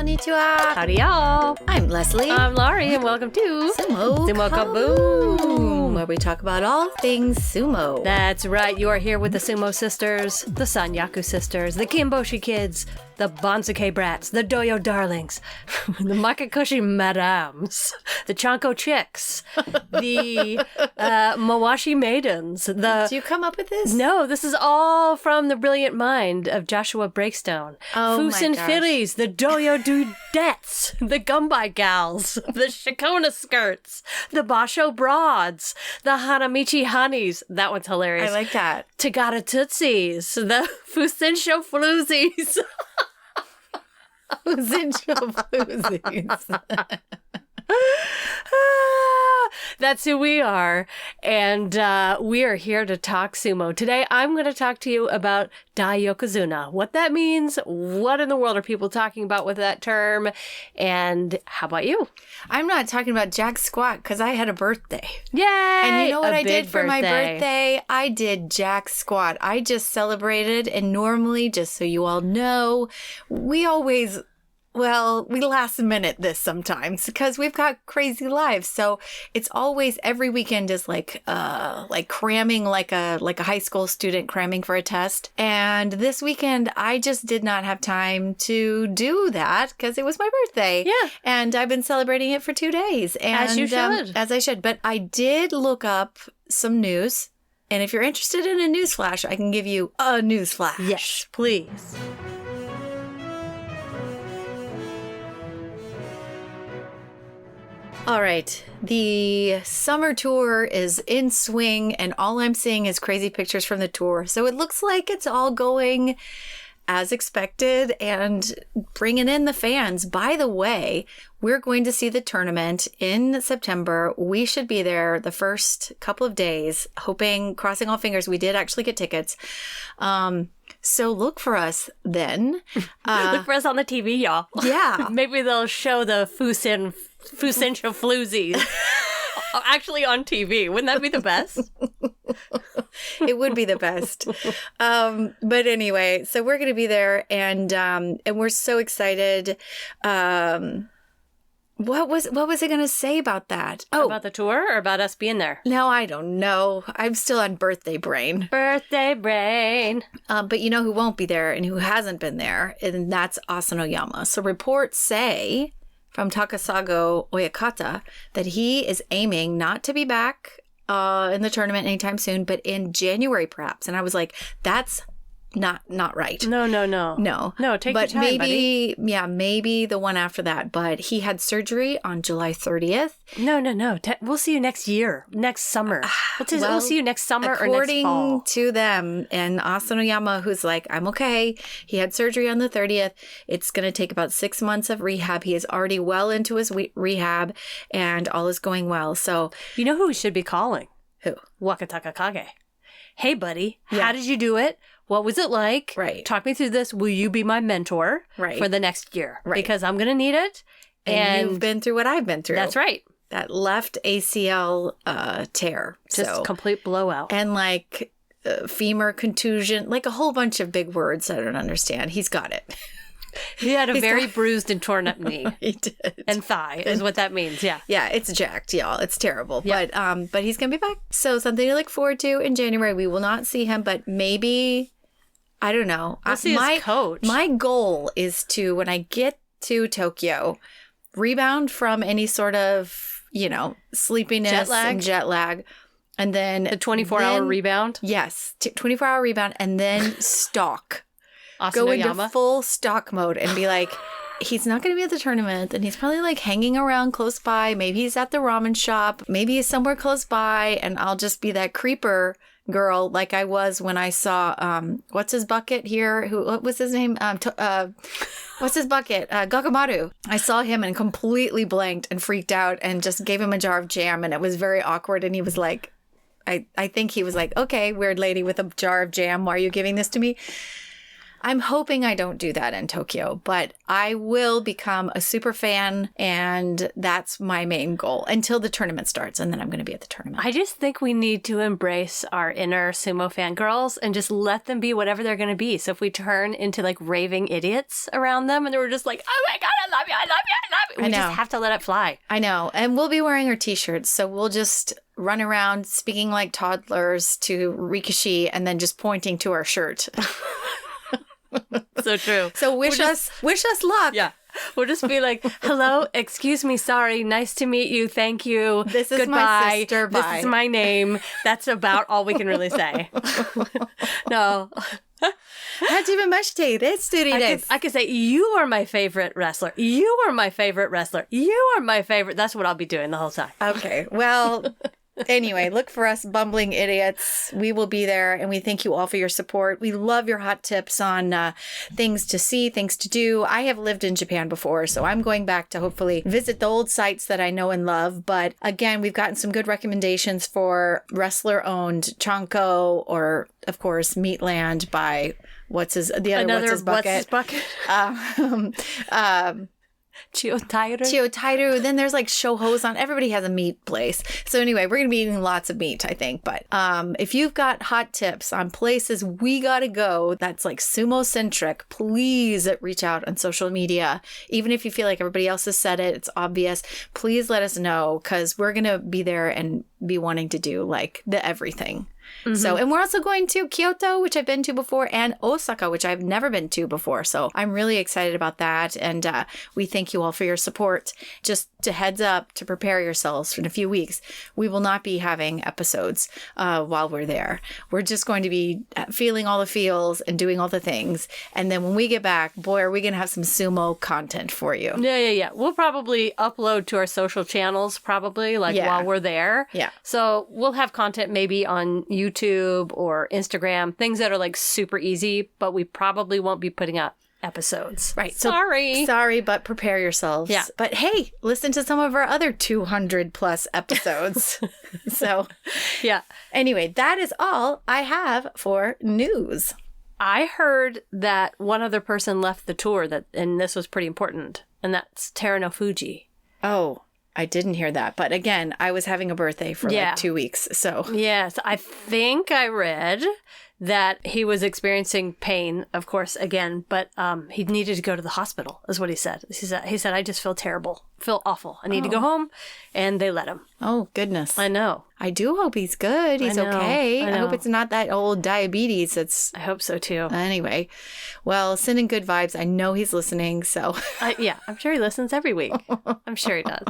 Konnichiwa. Howdy, y'all. I'm Leslie. I'm Laurie, and welcome to Sumo Kaboom, where we talk about all things sumo. That's right. You are here with the Sumo Sisters, the Sanyaku Sisters, the Kimboshi Kids, the Banzuke Brats, the Doyo Darlings, the Makakoshi Madams, the Chanko Chicks, the Mawashi Maidens. Did you come up with this? No, this is all from the brilliant mind of Joshua Breakstone. Oh Fusen my gosh. Fillies, the Doyo Dudettes, the Gumbai Gals, the Shikona Skirts, the Basho Broads, the Hanamichi Honeys. That one's hilarious. I like that. Tagata Tootsies, the Fusensho Floozies. Fusensho Floozies. That's who we are, and we are here to talk sumo. Today, I'm going to talk to you about Dai-Yokozuna, what that means, what in the world are people talking about with that term, and how about you? I'm not talking about jack squat because I had a birthday. Yay! And you know what A I did big for my birthday? I did jack squat. I just celebrated, and normally, just so you all know, we last minute this sometimes because we've got crazy lives. So it's always every weekend is like cramming like a high school student cramming for a test. And this weekend I just did not have time to do that because it was my birthday. Yeah. And I've been celebrating it for 2 days. And, As you should. As I should. But I did look up some news. And if you're interested in a news flash, I can give you a news flash. Yes, please. All right. The summer tour is in swing, and all I'm seeing is crazy pictures from the tour. So it looks like it's all going as expected and bringing in the fans. By the way, we're going to see the tournament in September. We should be there the first couple of days, hoping, crossing all fingers, we did actually get tickets. So look for us then. Look for us on the TV, y'all. Yeah. Maybe they'll show the Fusensho Floozies. Actually on TV. Wouldn't that be the best? It would be the best. But anyway, so we're going to be there and we're so excited. What was I going to say about that? Oh, About the tour or about us being there? no, I don't know. I'm still on birthday brain. Birthday brain. But you know who won't be there and who hasn't been there, and that's Asanoyama. So reports say from Takasago Oyakata that he is aiming not to be back in the tournament anytime soon, but in January perhaps. And I was like, that's not right. No. No, take but your time, maybe, maybe the one after that. But he had surgery on July 30th. No. We'll see you next year, next summer. We'll see you next summer or next fall. According to them, and Asanoyama, who's like, I'm okay. He had surgery on the 30th. It's going to take about 6 months of rehab. He is already well into his rehab, and all is going well. So, You know who we should be calling? who? Wakataka Kage. Hey, buddy, how did you do it? What was it like? Right. Talk me through this. Will you be my mentor Right. for the next year? Right. Because I'm going to need it. And you've been through what I've been through. That's right. That left ACL tear. Just complete blowout. And like femur contusion, like a whole bunch of big words I don't understand. He's got it. He had a very bruised and torn up knee. He did. And thigh is what that means. Yeah. Yeah, it's jacked, y'all. It's terrible. Yep. But he's going to be back. So something to look forward to in January. We will not see him, but maybe, I don't know. We'll see his coach. My goal is to, when I get to Tokyo, rebound from any sort of, sleepiness and jet lag. And then The 24-hour rebound. Yes, 24-hour rebound, and then stalk. Go into Asanoyama. full stalk mode and be like, he's not going to be at the tournament, and he's probably like hanging around close by. Maybe he's at the ramen shop. Maybe he's somewhere close by, and I'll just be that creeper girl like I was when I saw, what's his bucket here? What was his name? What's his bucket? Gakamaru. I saw him and completely blanked and freaked out and just gave him a jar of jam, and it was very awkward, and he was like, I think he was like, okay, weird lady with a jar of jam, why are you giving this to me? I'm hoping I don't do that in Tokyo, but I will become a super fan, and that's my main goal until the tournament starts, and then I'm going to be at the tournament. I just think we need to embrace our inner sumo fangirls and just let them be whatever they're going to be. So if we turn into like raving idiots around them and we're just like, oh my God, I love you, I love you, I love you. We just have to let it fly. I know. And we'll be wearing our t-shirts, so we'll just run around speaking like toddlers to Rikishi and then just pointing to our shirt. So true. So wish us luck. Yeah. We'll just be like, hello, excuse me, sorry, nice to meet you, thank you, this is goodbye, my sister, bye. This is my name. That's about all we can really say. No. Hajimemashite desu desu. I could say, you are my favorite wrestler. You are my favorite wrestler. You are my favorite. That's what I'll be doing the whole time. Okay. Well, anyway, look for us bumbling idiots. We will be there, and we thank you all for your support. We love your hot tips on things to see, things to do. I have lived in Japan before, so I'm going back to hopefully visit the old sites that I know and love. But again, we've gotten some good recommendations for wrestler-owned Chanko, or, of course, Meatland by what's his bucket? Chiotairu. Then there's like Shohozan. Everybody has a meat place. So anyway, we're going to be eating lots of meat, I think. But if you've got hot tips on places we got to go that's like sumo-centric, please reach out on social media. Even if you feel like everybody else has said it, it's obvious. Please let us know, because we're going to be there and be wanting to do like the everything. Mm-hmm. So, and we're also going to Kyoto, which I've been to before, and Osaka, which I've never been to before. So I'm really excited about that. And we thank you all for your support. Just to heads up, to prepare yourselves for in a few weeks, we will not be having episodes while we're there. We're just going to be feeling all the feels and doing all the things. And then when we get back, boy, are we going to have some sumo content for you. Yeah. We'll probably upload to our social channels while we're there. Yeah. So we'll have content maybe on YouTube or Instagram, things that are like super easy, but we probably won't be putting up episodes. Right. Sorry, but prepare yourselves. Yeah. But hey, listen to some of our other 200 plus episodes. So, yeah. Anyway, that is all I have for news. I heard that one other person left the tour, and this was pretty important, and that's Terano Fuji. Oh, I didn't hear that. But again, I was having a birthday for like 2 weeks. So yes, I think I read that he was experiencing pain, of course, again, but he needed to go to the hospital, is what he said. He said, I just feel terrible, feel awful. I need to go home. And they let him. Oh, goodness. I know. I do hope he's good. He's okay. I hope it's not that old diabetes. I hope so, too. Anyway, well, sending good vibes. I know he's listening, so. Yeah, I'm sure he listens every week. I'm sure he does.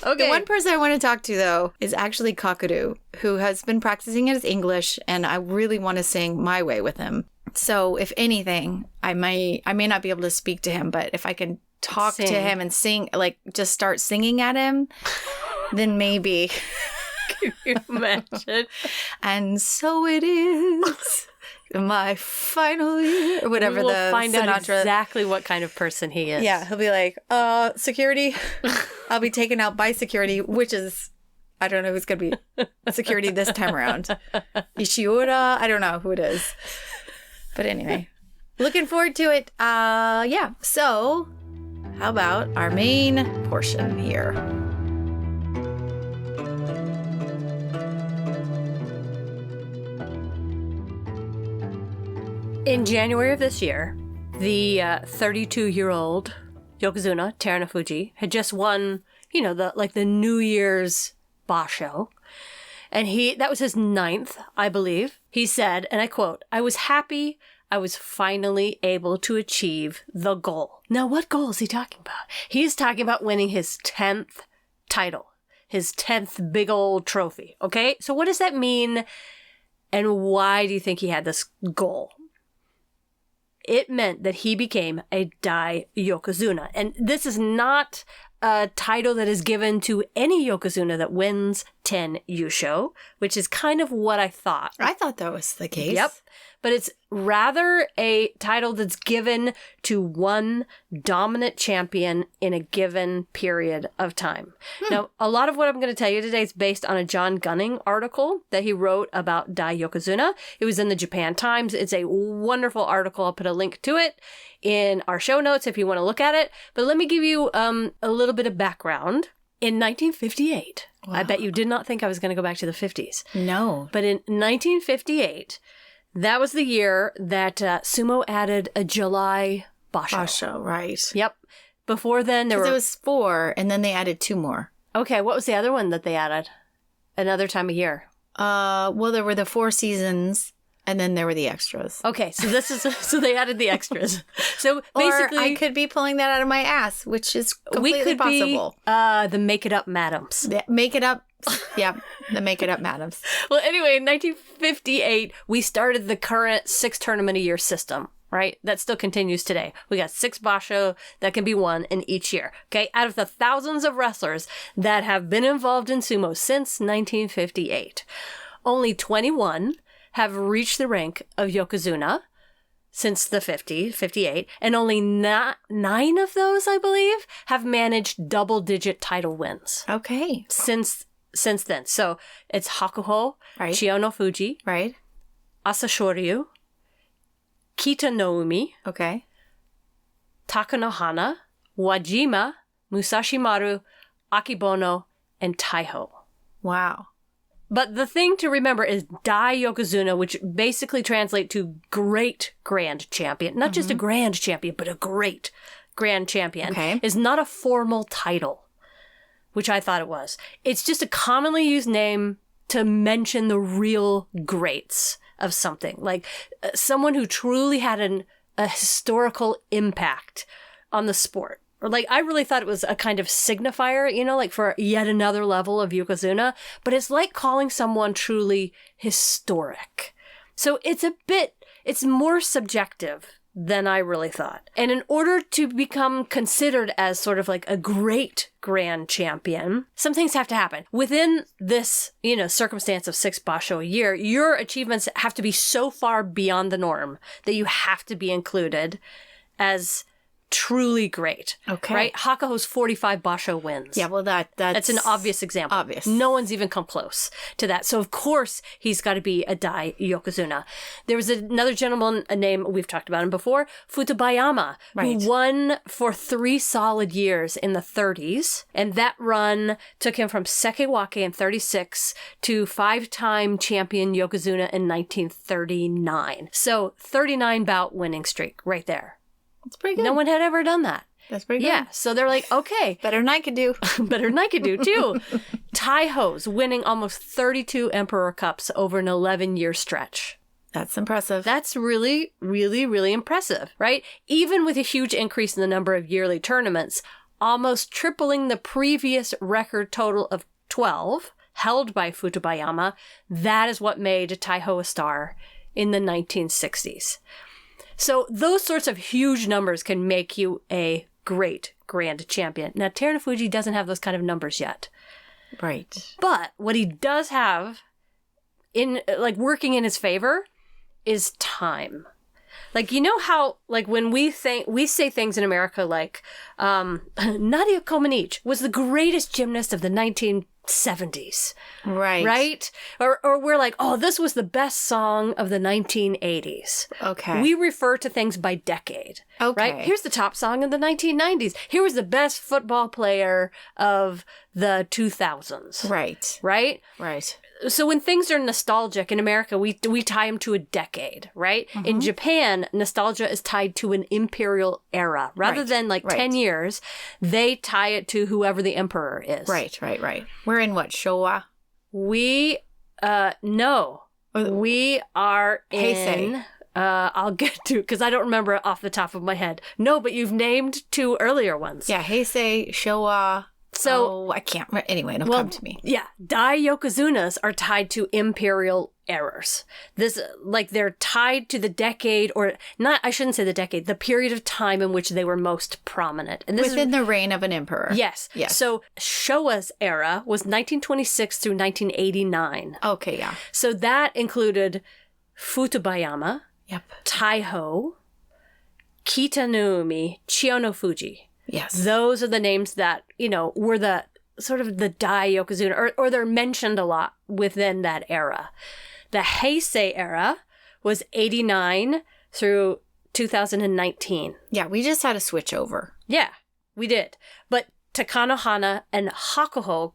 Okay. The one person I want to talk to, though, is actually Kakaru, who has been practicing his English, and I really want to sing My Way with him. So, if anything, I may not be able to speak to him, but if I can talk to him and sing, like, just start singing at him, then maybe. Can you imagine? And so it is. My final year, or whatever we will the find Sinatra. out exactly what kind of person he is. Yeah, he'll be like, security. I'll be taken out by security, which is, I don't know who's going to be security this time around. Ishiura, I don't know who it is. But anyway, looking forward to it. Yeah, so how about our main portion here? In January of this year, the 32-year-old Yokozuna, Terano Fuji, had just won, the New Year's basho. And that was his 9th, I believe. He said, and I quote, I was happy I was finally able to achieve the goal. Now, what goal is he talking about? He's talking about winning his 10th title, his 10th big old trophy. Okay, so what does that mean? And why do you think he had this goal? It meant that he became a Dai-Yokozuna. And this is not a title that is given to any Yokozuna that wins 10 Yusho, which is kind of what I thought. I thought that was the case. Yep. but it's rather a title that's given to one dominant champion in a given period of time. Now, a lot of what I'm going to tell you today is based on a John Gunning article that he wrote about Dai-Yokozuna. It was in the Japan Times. It's a wonderful article. I'll put a link to it in our show notes if you want to look at it. But let me give you a little bit of background. In 1958, wow. I bet you did not think I was going to go back to the 50s. No. But in 1958, that was the year that sumo added a July basho. Basho, right. Yep. Before then, there were... It was 4, and then they added 2 more. Okay, what was the other one that they added? Another time of year? Well, there were the 4 seasons, and then there were the extras. Okay, so so they added the extras. So basically... Or I could be pulling that out of my ass, which is completely possible. The Make It Up Madams. The Make It Up... Yeah, the Make It Up Madams. Well, anyway, in 1958, we started the current 6-tournament-a-year system, right? That still continues today. We got 6 basho that can be won in each year. Okay, out of the thousands of wrestlers that have been involved in sumo since 1958, only 21 have reached the rank of Yokozuna since the 58, and only 9 of those, I believe, have managed double-digit title wins. Okay. Since then. So it's Hakuho, right. Chiyono Fuji, right. Asashoryu, Kita no Umi, okay. Takanohana, Wajima, Musashi Maru, Akibono, and Taiho. Wow. But the thing to remember is Dai-Yokozuna, which basically translates to great grand champion. Not just a grand champion, but a great grand champion. Okay. Is not a formal title, which I thought it was. It's just a commonly used name to mention the real greats of something. Like someone who truly had a historical impact on the sport. Or like, I really thought it was a kind of signifier, like for yet another level of Yokozuna. But it's like calling someone truly historic. So it's more subjective than I really thought. And in order to become considered as sort of like a great grand champion, some things have to happen. Within this, circumstance of 6 basho a year, your achievements have to be so far beyond the norm that you have to be included as truly great. Okay. Right? Hakuho's 45 basho wins. Yeah, well, that's an obvious example. Obvious. No one's even come close to that. So, of course, he's got to be a Dai-Yokozuna. There was another gentleman, a name we've talked about him before, Futabayama, who won for 3 solid years in the 30s. And that run took him from Sekewake in 36 to 5-time champion Yokozuna in 1939. So, 39 bout winning streak right there. That's pretty good. No one had ever done that. That's pretty good. Yeah, so they're like, okay. Better than I could do. Better than I could do, too. Taiho's winning almost 32 Emperor Cups over an 11-year stretch. That's impressive. That's really, really, really impressive, right? Even with a huge increase in the number of yearly tournaments, almost tripling the previous record total of 12 held by Futabayama, that is what made Taiho a star in the 1960s. So those sorts of huge numbers can make you a great grand champion. Now, Terunofuji doesn't have those kind of numbers yet. Right. But what he does have working in his favor is time. Like, how, when we say things in America like, Nadia Comaneci was the greatest gymnast of the 1970s. Right. Right? Or we're like, oh, this was the best song of the 1980s. Okay. We refer to things by decade. Okay. Right? Here's the top song of the 1990s. Here was the best football player of the 2000s. Right. Right? Right. So when things are nostalgic in America, we tie them to a decade, right? Mm-hmm. In Japan, nostalgia is tied to an imperial era. Rather than 10 years, they tie it to whoever the emperor is. Right. We're in what, Showa? We, no. We are in... Heisei. I'll get to, because I don't remember off the top of my head. No, but you've named 2 earlier ones. Yeah, Heisei, Showa... So I can't. Anyway, it'll come to me. Yeah, Dai-Yokozunas are tied to imperial eras. They're tied to the decade, or not. I shouldn't say the decade. The period of time in which they were most prominent, and within the reign of an emperor. Yes. So Showa's era was 1926 through 1989. Okay, yeah. So that included Futabayama, Yep. Taiho, Kita-no-umi, Chiyono-Fuji. Yes. Those are the names that, were the sort of the Dai-Yokozuna, or they're mentioned a lot within that era. The Heisei era was 89 through 2019. Yeah, we just had a switch over. Yeah, we did. But Takanohana and Hakuho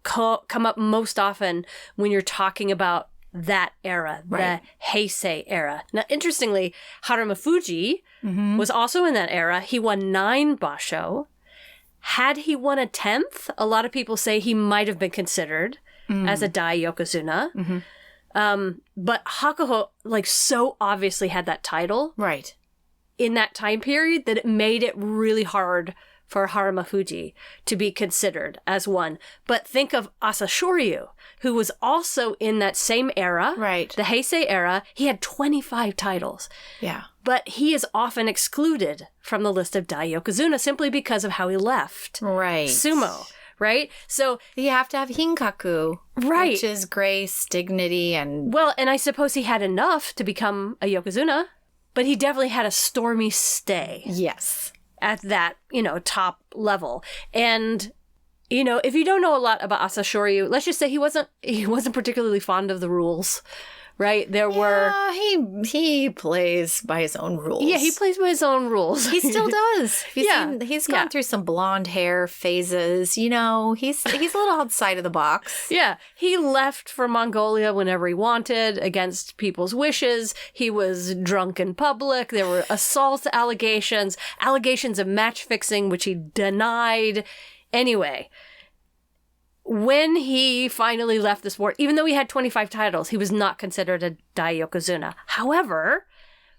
come up most often when you're talking about that era, Right. the Heisei era. Now, interestingly, Haruma-Fuji was also in that era. He won 9 basho. Had he won a 10th, a lot of people say he might have been considered as a Dai-Yokozuna. But Hakuho, so obviously had that title Right. in that time period that it made it really hard for Haruma-Fuji to be considered as one. But think of Asashoryu, who was also in that same era, Right. the Heisei era. He had 25 titles. Yeah. But he is often excluded from the list of Dai-Yokozuna simply because of how he left Right. sumo, right? So, You have to have hinkaku. Right. Which is grace, dignity, and... well, and I suppose he had enough to become a Yokozuna, but he definitely had a stormy stay Yes. at that, top level. And, if you don't know a lot about Asashoryu, let's just say he wasn't particularly fond of the rules, right? There were... He plays by his own rules. Yeah, he plays by his own rules. He still does. He's gone Yeah. through some blonde hair phases. He's a little outside of the box. Yeah, he left for Mongolia whenever he wanted against people's wishes. He was drunk in public. There were assault allegations of match fixing, which he denied. Anyway, when he finally left the sport, even though he had 25 titles, he was not considered a Dai-Yokozuna. However,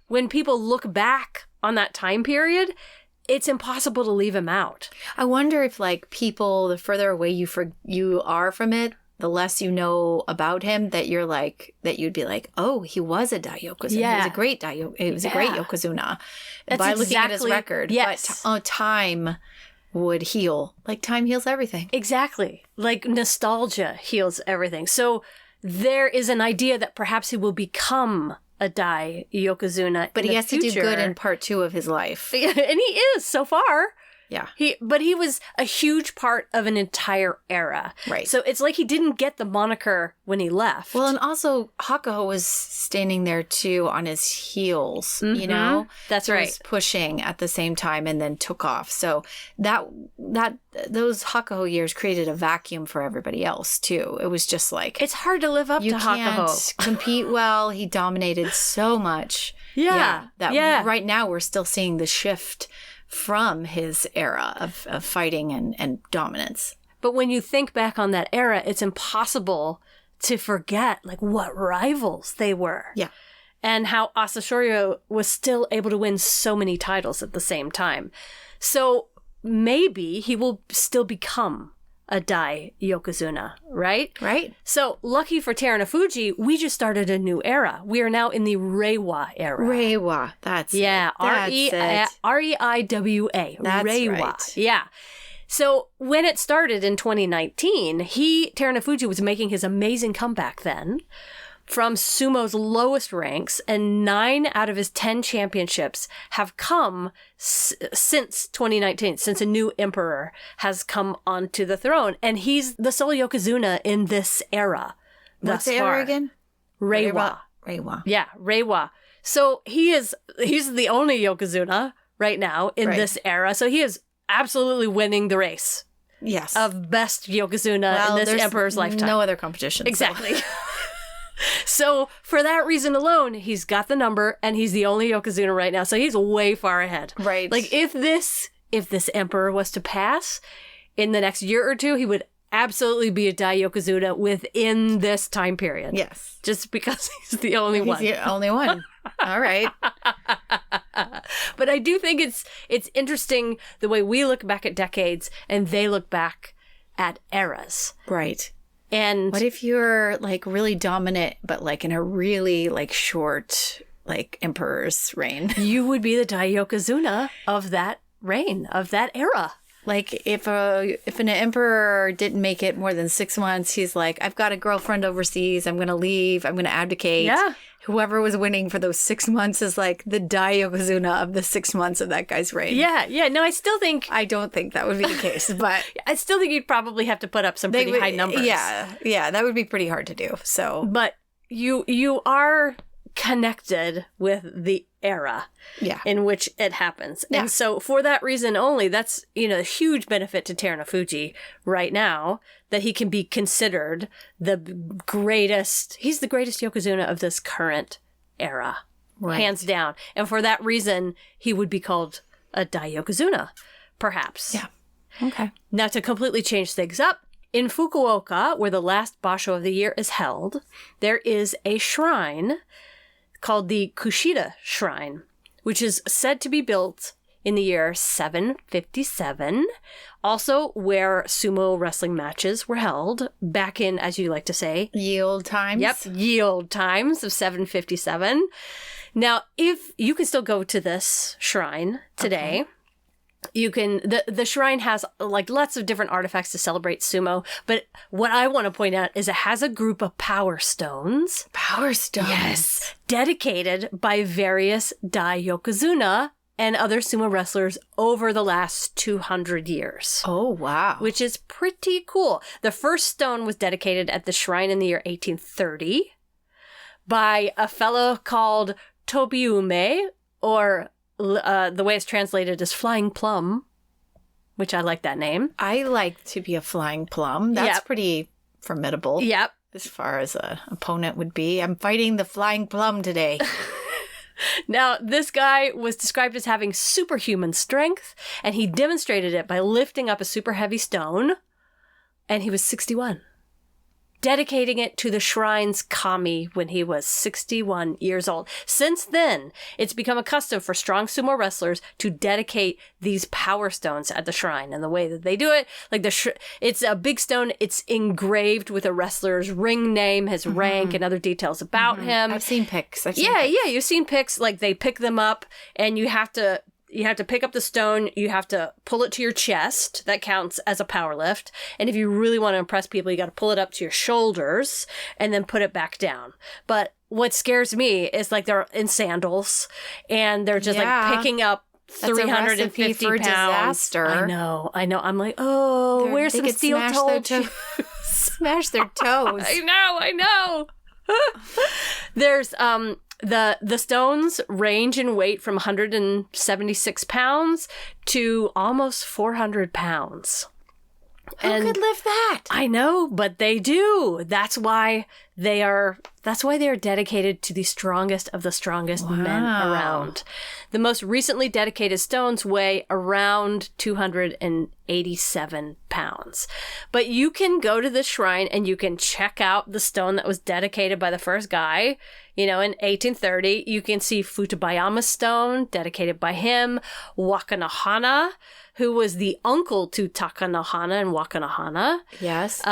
when people look back on that time period, it's impossible to leave him out. I wonder if, people, the further away you are from it, the less you know about him, that you'd be like, oh, he was a Dai-Yokozuna. Yeah. He was a great great Yokozuna. That's by looking at his exactly- record. yes. But time would heal. Time heals everything. Exactly. Nostalgia heals everything. So there is an idea that perhaps he will become a Dai-Yokozuna But in he the has to do future. good in part 2 of his life. And he is, so far. Yeah. But he was a huge part of an entire era. Right. So it's like he didn't get the moniker when he left. Well, and also Hakuho was standing there too on his heels, That's He right. was pushing at the same time and then took off. So those Hakuho years created a vacuum for everybody else too. It was just it's hard to live up you to can't Hakuho. compete well. He dominated so much. Yeah. That right now we're still seeing the shift from his era of fighting and dominance. But when you think back on that era, it's impossible to forget what rivals they were. Yeah. And how Asashoryu was still able to win so many titles at the same time. So maybe he will still become a Dai-Yokozuna, right? Right. So lucky for Terunofuji, we just started a new era. We are now in the Reiwa era. Reiwa. That's Yeah, it. That's it. Reiwa. That's Reiwa. right. Yeah. So when it started in 2019, Terunofuji was making his amazing comeback then from sumo's lowest ranks, and 9 out of his 10 championships have come since 2019, since a new emperor has come onto the throne. And he's the sole Yokozuna in this era. What's thus the far. era again? Reiwa. Reiwa. Yeah, Reiwa. So he's the only Yokozuna right now in Right. this era. So he is absolutely winning the race Yes. of best Yokozuna in this there's emperor's lifetime. No other competition. so- Exactly. So for that reason alone, he's got the number and he's the only Yokozuna right now. So he's way far ahead. Right. If this emperor was to pass in the next year or two, he would absolutely be a Dai-Yokozuna within this time period. Yes. Just because he's the only He's one. the only one. All right. But I do think it's interesting the way we look back at decades and they look back at eras. Right. And What if you're really dominant, but in a really short emperor's reign? you would be the Dai-Yokozuna of that reign, of that era. Like if an emperor didn't make it more than 6 months, he's like, I've got a girlfriend overseas. I'm going to leave. I'm going to abdicate. Yeah. Whoever was winning for those 6 months is like the Dai-Yokozuna of the 6 months of that guy's reign. Yeah. No, I don't think that would be the case, but I still think you'd probably have to put up some pretty high numbers. Yeah, that would be pretty hard to do. So, but you are connected with the era in which it happens. Yeah. And so for that reason only, that's, a huge benefit to Terunofuji right now, that he can be considered he's the greatest Yokozuna of this current era, hands down. And for that reason, he would be called a Dai-Yokozuna, perhaps. Yeah. Okay. Now, to completely change things up, in Fukuoka, where the last Basho of the year is held, there is a shrine called the Kushida Shrine, which is said to be built in the year 757, also where sumo wrestling matches were held back in, as you like to say, ye olde times. Yep, ye olde times of 757. Now, if you can still go to this shrine today, you can, the shrine has like lots of different artifacts to celebrate sumo, but what I want to point out is it has a group of power stones. Power stones? Yes. Dedicated by various Dai-Yokozuna and other sumo wrestlers over the last 200 years. Oh, wow. Which is pretty cool. The first stone was dedicated at the shrine in the year 1830 by a fellow called Tobiume, or the way it's translated is Flying Plum, which I like that name. I like to be a flying plum. That's pretty formidable. Yep. As far as an opponent would be. I'm fighting the flying plum today. Now, this guy was described as having superhuman strength, and he demonstrated it by lifting up a super heavy stone, and he was 61. Dedicating it to the shrine's kami when he was 61 years old. Since then, it's become a custom for strong sumo wrestlers to dedicate these power stones at the shrine. And the way that they do it, like it's a big stone. It's engraved with a wrestler's ring name, his rank, and other details about him. I've seen pics. Yeah, you've seen pics. Like they pick them up, and you have to pick up the stone, you have to pull it to your chest. That counts as a power lift. And if you really want to impress people, you got to pull it up to your shoulders and then put it back down. But what scares me is like they're in sandals and they're just like picking up 350 for pounds. Disaster. I know. I'm like, where's some steel toe? Smash their toes. I know. There's the stones range in weight from 176 pounds to almost 400 pounds. Who could lift that? I know, but they do. That's why they are dedicated to the strongest of the strongest men around. The most recently dedicated stones weigh around 287 pounds. But you can go to the shrine and you can check out the stone that was dedicated by the first guy. In 1830, you can see Futabayama's stone, dedicated by him. Wakanohana, who was the uncle to Takanohana and Wakanohana. Yes.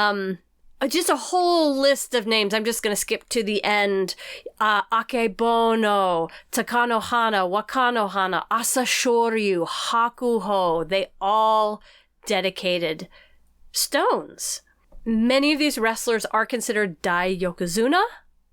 Just a whole list of names. I'm just going to skip to the end. Akebono, Takanohana, Wakanohana, Asashoryu, Hakuho. They all dedicated stones. Many of these wrestlers are considered Dai-Yokozuna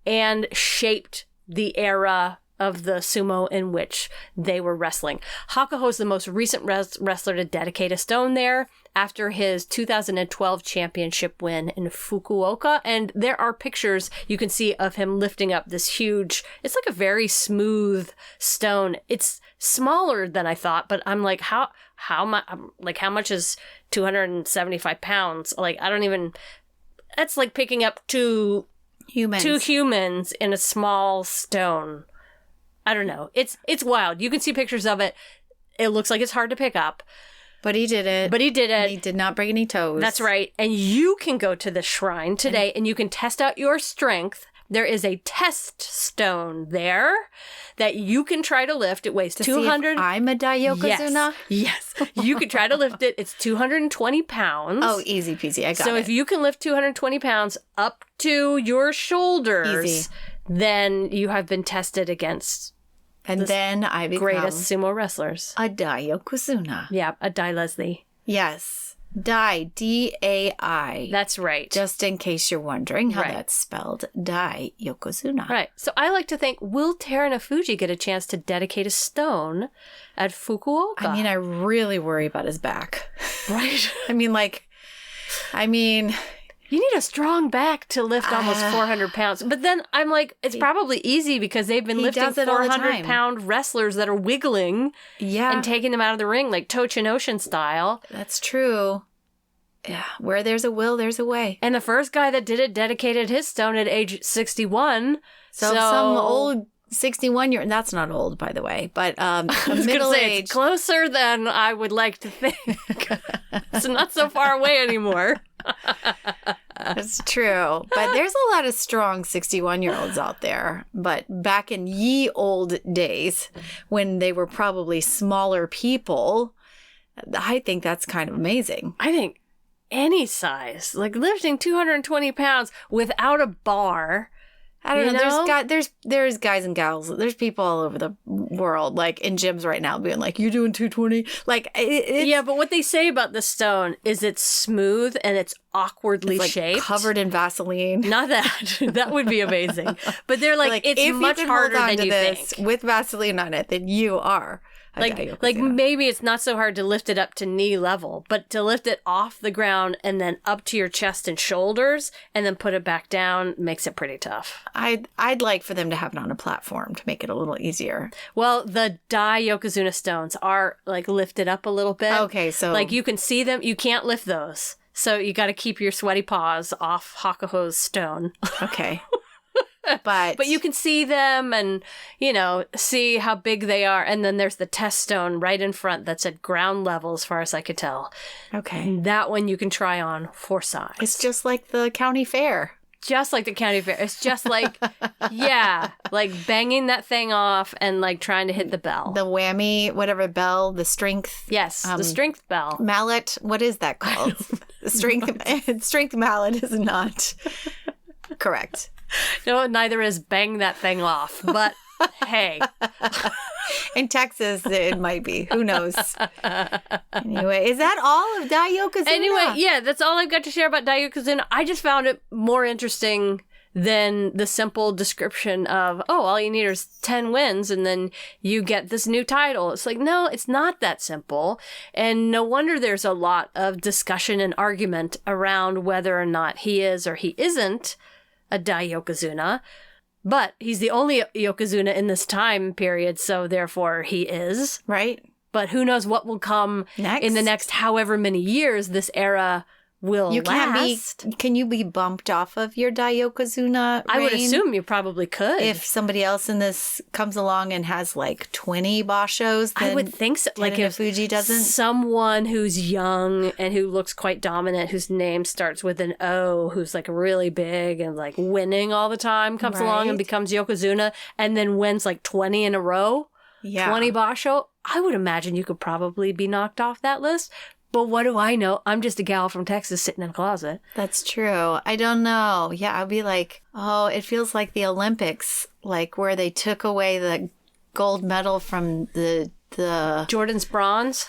and shaped the era of the sumo in which they were wrestling. Hakuho is the most recent wrestler to dedicate a stone there after his 2012 championship win in Fukuoka. And there are pictures you can see of him lifting up this huge, it's like a very smooth stone. It's smaller than I thought, but I'm like, how much is 275 pounds? Like, that's like picking up two humans in a small stone. I don't know. It's wild. You can see pictures of it. It looks like it's hard to pick up. But he did it. And he did not break any toes. That's right. And you can go to the shrine today and you can test out your strength. There is a test stone there that you can try to lift. It weighs 200. I'm a Dai-Yokozuna? Yes. You can try to lift it. It's 220 pounds. Oh, easy peasy. I got it. So if you can lift 220 pounds up to your shoulders, easy, then you have been tested against then I become greatest sumo wrestlers. A Dai-Yokozuna. Yeah, a Dai Leslie. Yes. Dai, D-A-I. That's right. Just in case you're wondering how that's spelled, Dai-Yokozuna. Right. So I like to think, will Terunofuji get a chance to dedicate a stone at Fukuoka? I mean, I really worry about his back. Right. I mean... You need a strong back to lift almost 400 pounds. But then I'm like, it's probably easy because they've been lifting 400-pound wrestlers that are wiggling and taking them out of the ring, like Tochinoshin style. That's true. Yeah, where there's a will, there's a way. And the first guy that did it dedicated his stone at age 61. So some old 61-year-old, that's not old, by the way, but middle-aged. It's closer than I would like to think. It's not so far away anymore. That's true. But there's a lot of strong 61-year-olds out there. But back in ye old days, when they were probably smaller people, I think that's kind of amazing. I think any size, like lifting 220 pounds without a bar. I don't know. There's guys and gals. There's people all over the world, like in gyms right now, being like, "You doing 220?" Like, yeah. But what they say about the stone is it's smooth and it's awkwardly shaped, covered in Vaseline. Not that. That would be amazing. But they're like it's if much you can harder hold on than to you this think. with Vaseline on it, then you are. Like maybe it's not so hard to lift it up to knee level, but to lift it off the ground and then up to your chest and shoulders and then put it back down makes it pretty tough. I'd like for them to have it on a platform to make it a little easier. Well, the Dai-Yokozuna stones are like lifted up a little bit. Okay, so like you can see them. You can't lift those. So you got to keep your sweaty paws off Hakuho's stone. Okay. But you can see them and, see how big they are. And then there's the test stone right in front that's at ground level as far as I could tell. Okay. And that one you can try on for size. It's just like the county fair. Just like the county fair. It's just like, like banging that thing off and like trying to hit the bell. The whammy, whatever bell, the strength. Yes, the strength bell. Mallet. What is that called? Strength mallet is not correct. No, neither is bang that thing off. But hey. In Texas, it might be. Who knows? Anyway, is that all of Dai-Yokozuna? Anyway, yeah, that's all I've got to share about Dai-Yokozuna. I just found it more interesting than the simple description of, all you need is 10 wins and then you get this new title. It's like, no, it's not that simple. And no wonder there's a lot of discussion and argument around whether or not he is or he isn't a Dai-Yokozuna. But he's the only Yokozuna in this time period, so therefore he is. Right. But who knows what will come in the next however many years this era will last. Can you be bumped off of your Dai-Yokozuna I would reign? assume you probably could. If somebody else in this comes along and has like 20 bashos, then I would think so. Like if Fuji doesn't. Someone who's young and who looks quite dominant, whose name starts with an O, who's like really big and like winning all the time, comes along and becomes Yokozuna and then wins like 20 in a row, 20 basho, I would imagine you could probably be knocked off that list. But what do I know? I'm just a gal from Texas sitting in a closet. That's true. I don't know. Yeah, I'd be like, it feels like the Olympics, like where they took away the gold medal from the Jordan's bronze?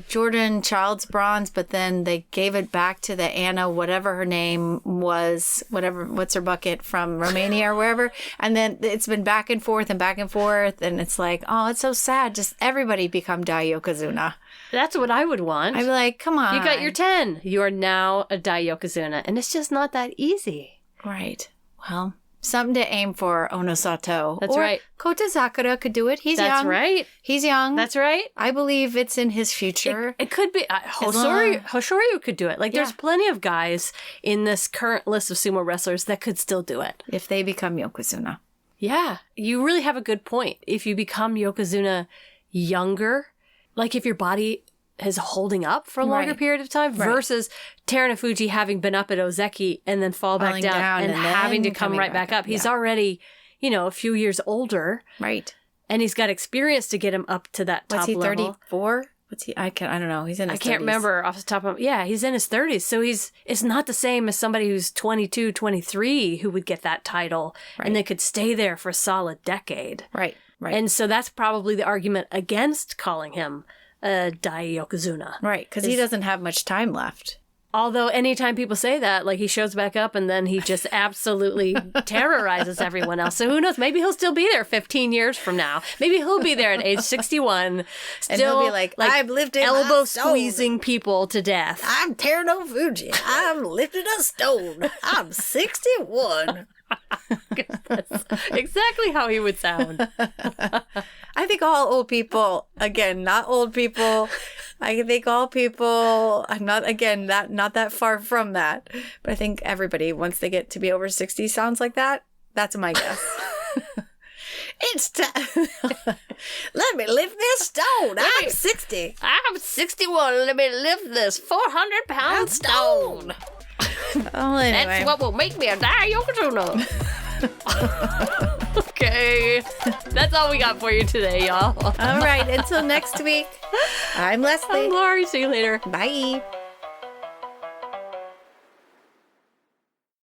Jordan Child's bronze, but then they gave it back to the Anna, whatever her name was, what's her bucket from Romania or wherever. And then it's been back and forth. And it's like, it's so sad. Just everybody become Dai-Yokozuna. That's what I would want. I'd be like, come on. You got your 10. You are now a Dai-Yokozuna. And it's just not that easy. Right. Well, something to aim for, Onosato. That's right. Kota Sakura could do it. He's young. That's right. He's young. That's right. I believe it's in his future. It could be. Hoshoryu could do it. Like, there's plenty of guys in this current list of sumo wrestlers that could still do it. If they become Yokozuna. Yeah. You really have a good point. If you become Yokozuna younger, like if your body is holding up for a longer period of time versus Terunofuji having been up at Ozeki and then fall back down and having to come right back up. He's already, a few years older. Right. And he's got experience to get him up to that top level. What's he, 34? I don't know. He's in his 30s. I can't remember off the top of he's in his 30s. So it's not the same as somebody who's 22, 23 who would get that title and they could stay there for a solid decade. Right. Right. And so that's probably the argument against calling him Dai-Yokozuna. Right, because he doesn't have much time left. Although anytime people say that, like, he shows back up and then he just absolutely terrorizes everyone else. So who knows? Maybe he'll still be there 15 years from now. Maybe he'll be there at age 61. Still, and he'll be like, I've lifted elbow a stone. Squeezing people to death. I'm Terno Fuji. I'm lifted a stone. I'm 61. That's exactly how he would sound. I think all old people, again, not old people. I think all people, I'm not, again, not that far from that. But I think everybody, once they get to be over 60, sounds like that. That's my guess. It's time. Let me lift this stone. I'm 60. I'm 61. Let me lift this 400-pound stone. Oh, anyway. That's what will make me a Dai-Yokozuna. Okay. That's all we got for you today, y'all. All right. Until next week, I'm Leslie. I'm Lori. See you later. Bye.